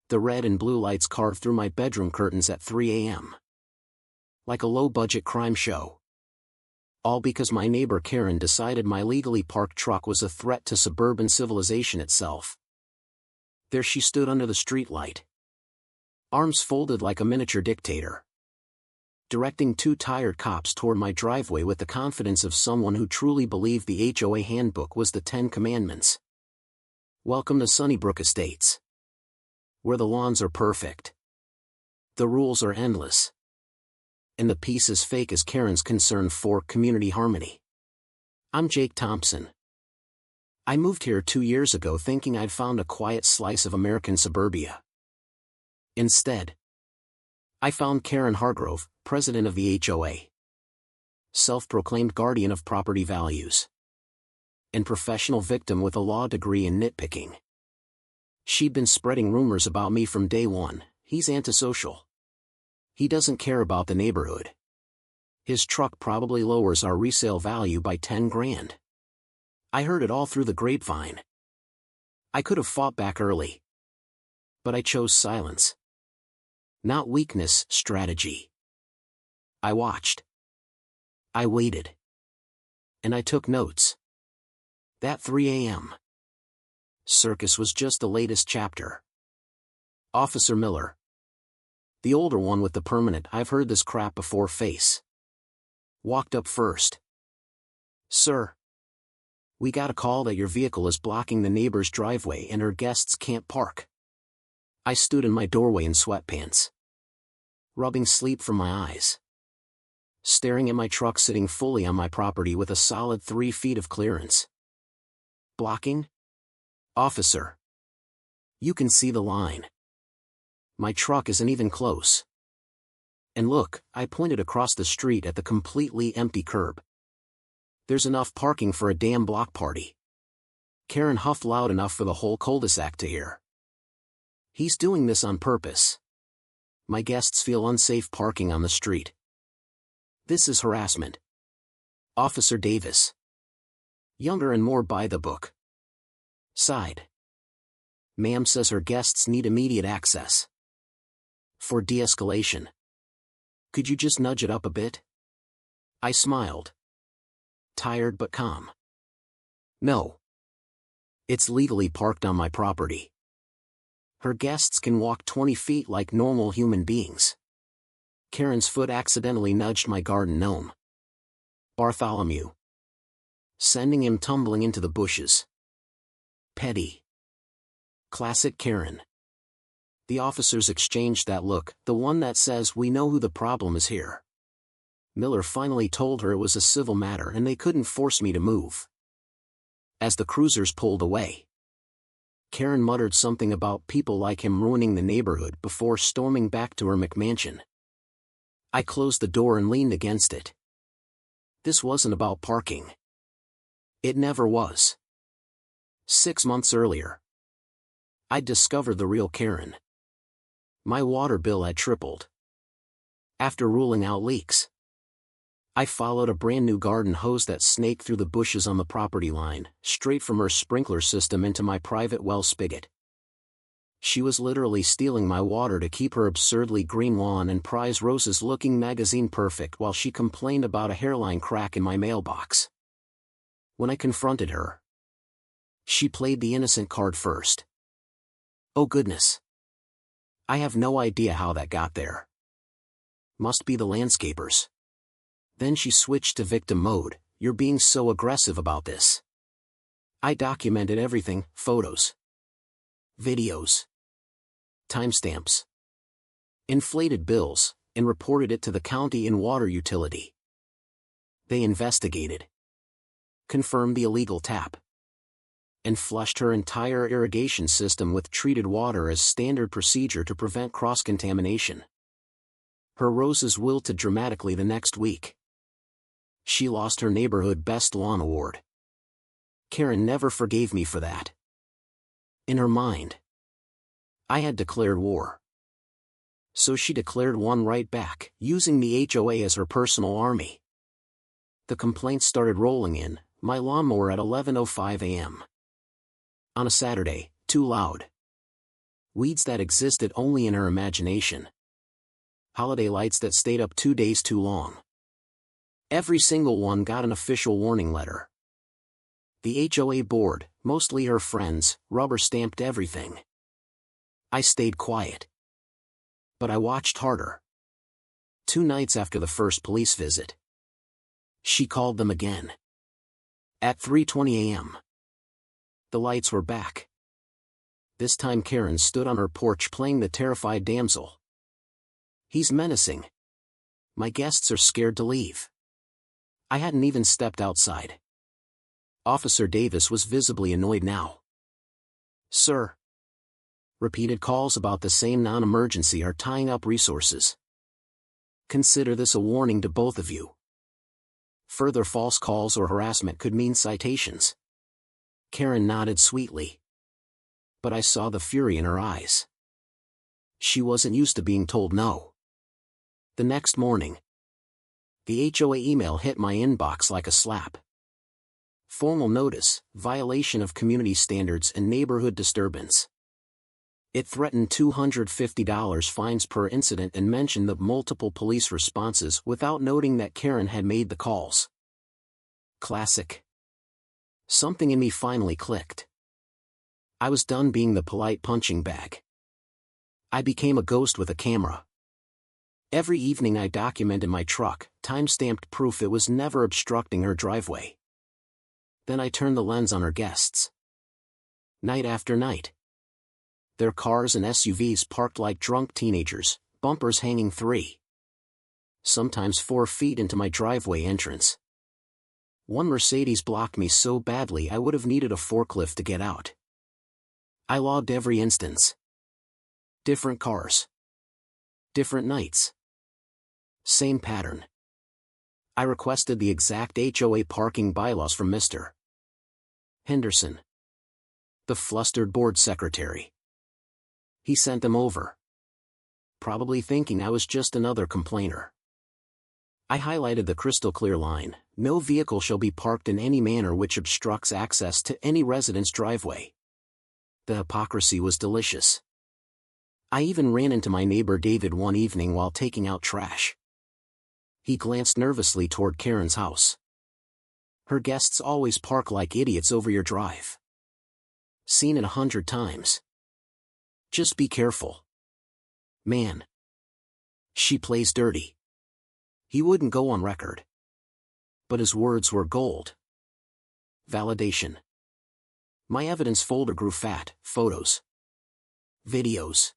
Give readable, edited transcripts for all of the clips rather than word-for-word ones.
The red and blue lights carved through my bedroom curtains at 3 a.m. Like a low-budget crime show. All because my neighbor Karen decided my legally parked truck was a threat to suburban civilization itself. There she stood under the streetlight, arms folded like a miniature dictator, directing two tired cops toward my driveway with the confidence of someone who truly believed the HOA handbook was the 10 Commandments. Welcome to Sunnybrook Estates, where the lawns are perfect, the rules are endless, and the peace is fake as Karen's concern for community harmony. I'm Jake Thompson. I moved here 2 years ago thinking I'd found a quiet slice of American suburbia. Instead, I found Karen Hargrove, president of the HOA, self-proclaimed guardian of property values, and professional victim with a law degree in nitpicking. She'd been spreading rumors about me from day one. He's antisocial. He doesn't care about the neighborhood. His truck probably lowers our resale value by 10 grand. I heard it all through the grapevine. I could have fought back early, but I chose silence. Not weakness, strategy. I watched. I waited. And I took notes. That 3 a.m. circus was just the latest chapter. Officer Miller, the older one with the permanent "I've heard this crap before" face, walked up first. "Sir, we got a call that your vehicle is blocking the neighbor's driveway and her guests can't park." I stood in my doorway in sweatpants, rubbing sleep from my eyes, staring at my truck sitting fully on my property with a solid 3 feet of clearance. "Blocking? Officer, you can see the line. My truck isn't even close. And look," I pointed across the street at the completely empty curb. "There's enough parking for a damn block party." Karen huffed loud enough for the whole cul-de-sac to hear. "He's doing this on purpose. My guests feel unsafe parking on the street. This is harassment." Officer Davis, younger and more by the book, sighed. "Ma'am says her guests need immediate access. For de-escalation. Could you just nudge it up a bit?" I smiled, tired but calm. "No. It's legally parked on my property. Her guests can walk 20 feet like normal human beings." Karen's foot accidentally nudged my garden gnome, Bartholomew, sending him tumbling into the bushes. Petty. Classic Karen. The officers exchanged that look, the one that says we know who the problem is here. Miller finally told her it was a civil matter and they couldn't force me to move. As the cruisers pulled away, Karen muttered something about people like him ruining the neighborhood before storming back to her McMansion. I closed the door and leaned against it. This wasn't about parking. It never was. 6 months earlier, I'd discovered the real Karen. My water bill had tripled. After ruling out leaks, I followed a brand new garden hose that snaked through the bushes on the property line, straight from her sprinkler system into my private well spigot. She was literally stealing my water to keep her absurdly green lawn and prize roses looking magazine perfect while she complained about a hairline crack in my mailbox. When I confronted her, she played the innocent card first. "Oh goodness. I have no idea how that got there. Must be the landscapers." Then she switched to victim mode. "You're being so aggressive about this." I documented everything, photos, videos, timestamps, inflated bills, and reported it to the county and water utility. They investigated, confirmed the illegal tap, and flushed her entire irrigation system with treated water as standard procedure to prevent cross-contamination. Her roses wilted dramatically the next week. She lost her neighborhood Best Lawn Award. Karen never forgave me for that. In her mind, I had declared war. So she declared one right back, using the HOA as her personal army. The complaints started rolling in, my lawnmower at 11:05 a.m. on a Saturday, too loud. Weeds that existed only in her imagination. Holiday lights that stayed up 2 days too long. Every single one got an official warning letter. The HOA board, mostly her friends, rubber-stamped everything. I stayed quiet. But I watched harder. 2 nights after the first police visit, she called them again. At 3:20 a.m. The lights were back. This time Karen stood on her porch playing the terrified damsel. He's menacing. My guests are scared to leave. I hadn't even stepped outside. Officer Davis was visibly annoyed now. Sir. Repeated calls about the same non-emergency are tying up resources. Consider this a warning to both of you. Further false calls or harassment could mean citations. Karen nodded sweetly. But I saw the fury in her eyes. She wasn't used to being told no. The next morning, the HOA email hit my inbox like a slap. Formal notice, violation of community standards and neighborhood disturbance. It threatened $250 fines per incident and mentioned the multiple police responses without noting that Karen had made the calls. Classic. Something in me finally clicked. I was done being the polite punching bag. I became a ghost with a camera. Every evening I documented my truck, time-stamped proof it was never obstructing her driveway. Then I turned the lens on her guests. Night after night. Their cars and SUVs parked like drunk teenagers, bumpers hanging 3, sometimes 4 feet into my driveway entrance. One Mercedes blocked me so badly I would have needed a forklift to get out. I logged every instance. Different cars. Different nights. Same pattern. I requested the exact HOA parking bylaws from Mr. Henderson, the flustered board secretary. He sent them over. Probably thinking I was just another complainer. I highlighted the crystal clear line: no vehicle shall be parked in any manner which obstructs access to any resident's driveway. The hypocrisy was delicious. I even ran into my neighbor David one evening while taking out trash. He glanced nervously toward Karen's house. Her guests always park like idiots over your drive. Seen it 100 times. Just be careful. Man. She plays dirty. He wouldn't go on record. But his words were gold. Validation. My evidence folder grew fat: photos, videos,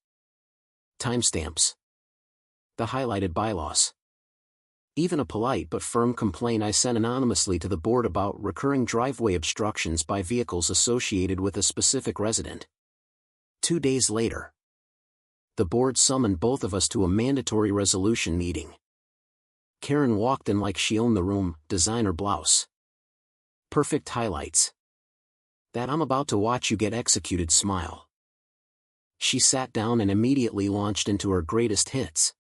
timestamps, the highlighted bylaws. Even a polite but firm complaint I sent anonymously to the board about recurring driveway obstructions by vehicles associated with a specific resident. 2 days later, the board summoned both of us to a mandatory resolution meeting. Karen walked in like she owned the room, designer blouse. Perfect highlights. That I'm about to watch you get executed smile. She sat down and immediately launched into her greatest hits.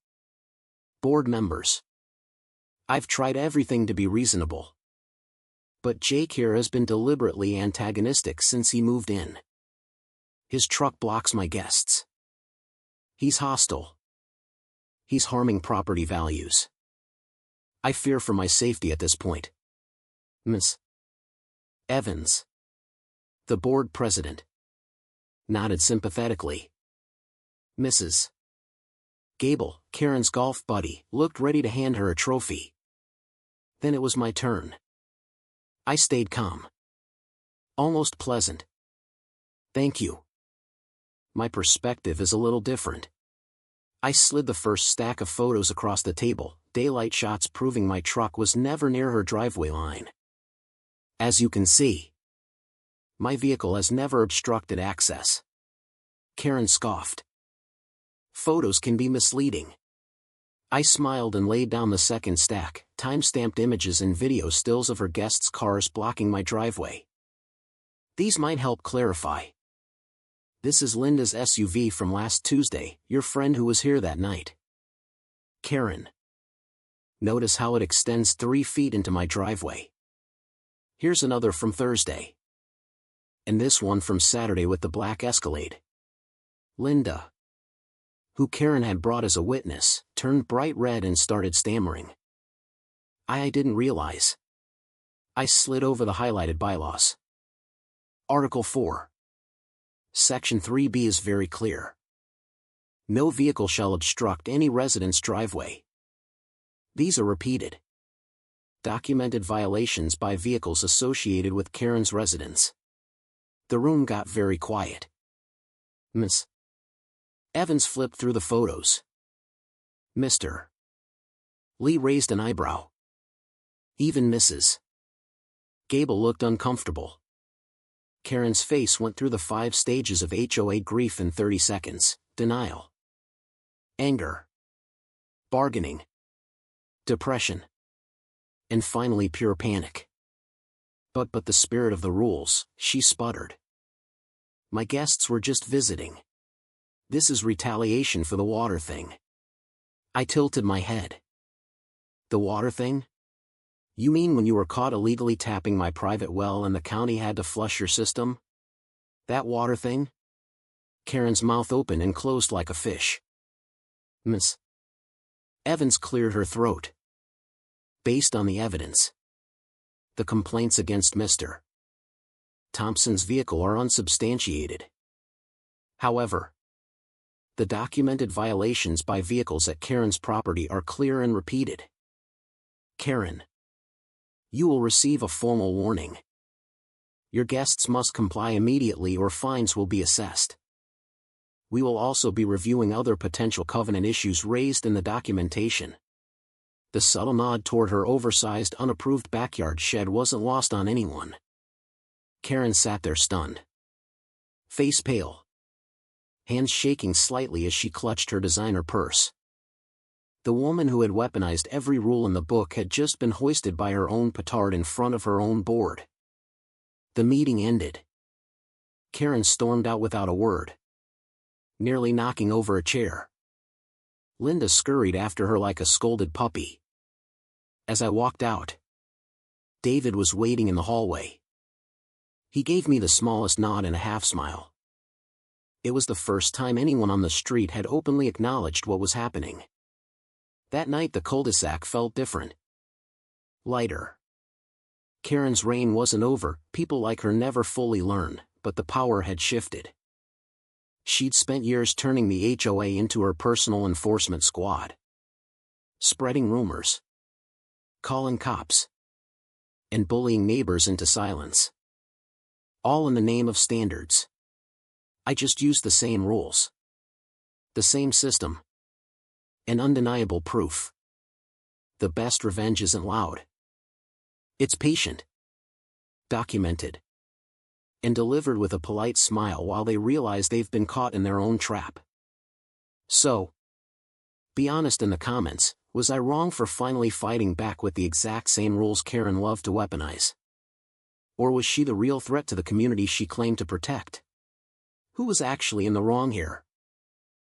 Board members. I've tried everything to be reasonable. But Jake here has been deliberately antagonistic since he moved in. His truck blocks my guests. He's hostile. He's harming property values. I fear for my safety at this point. Ms. Evans, the board president, nodded sympathetically. Mrs. Gable, Karen's golf buddy, looked ready to hand her a trophy. Then it was my turn. I stayed calm. Almost pleasant. Thank you. My perspective is a little different. I slid the first stack of photos across the table, daylight shots proving my truck was never near her driveway line. As you can see, my vehicle has never obstructed access. Karen scoffed. Photos can be misleading. I smiled and laid down the second stack, time-stamped images and video stills of her guests' cars blocking my driveway. These might help clarify. This is Linda's SUV from last Tuesday, your friend who was here that night. Karen. Notice how it extends 3 feet into my driveway. Here's another from Thursday. And this one from Saturday with the black Escalade. Linda, who Karen had brought as a witness, turned bright red and started stammering. I didn't realize. I slid over the highlighted bylaws. Article 4. Section 3B is very clear. No vehicle shall obstruct any resident's driveway. These are repeated. Documented violations by vehicles associated with Karen's residence. The room got very quiet. Ms. Evans flipped through the photos. Mr. Lee raised an eyebrow. Even Mrs. Gable looked uncomfortable. Karen's face went through the 5 stages of HOA grief in 30 seconds. Denial, anger, bargaining, depression, and finally pure panic. But the spirit of the rules, she sputtered. My guests were just visiting. This is retaliation for the water thing. I tilted my head. The water thing? You mean when you were caught illegally tapping my private well and the county had to flush your system? That water thing? Karen's mouth opened and closed like a fish. Ms. Evans cleared her throat. Based on the evidence, the complaints against Mr. Thompson's vehicle are unsubstantiated. However, the documented violations by vehicles at Karen's property are clear and repeated. Karen, you will receive a formal warning. Your guests must comply immediately or fines will be assessed. We will also be reviewing other potential covenant issues raised in the documentation. The subtle nod toward her oversized, unapproved backyard shed wasn't lost on anyone. Karen sat there stunned. Face pale. Hands shaking slightly as she clutched her designer purse. The woman who had weaponized every rule in the book had just been hoisted by her own petard in front of her own board. The meeting ended. Karen stormed out without a word, nearly knocking over a chair. Linda scurried after her like a scolded puppy. As I walked out, David was waiting in the hallway. He gave me the smallest nod and a half-smile. It was the first time anyone on the street had openly acknowledged what was happening. That night the cul-de-sac felt different. Lighter. Karen's reign wasn't over. People like her never fully learn, but the power had shifted. She'd spent years turning the HOA into her personal enforcement squad. Spreading rumors, calling cops, and bullying neighbors into silence. All in the name of standards. I just used the same rules. The same system. And undeniable proof. The best revenge isn't loud. It's patient. Documented. And delivered with a polite smile while they realize they've been caught in their own trap. So, be honest in the comments, was I wrong for finally fighting back with the exact same rules Karen loved to weaponize? Or was she the real threat to the community she claimed to protect? Who was actually in the wrong here?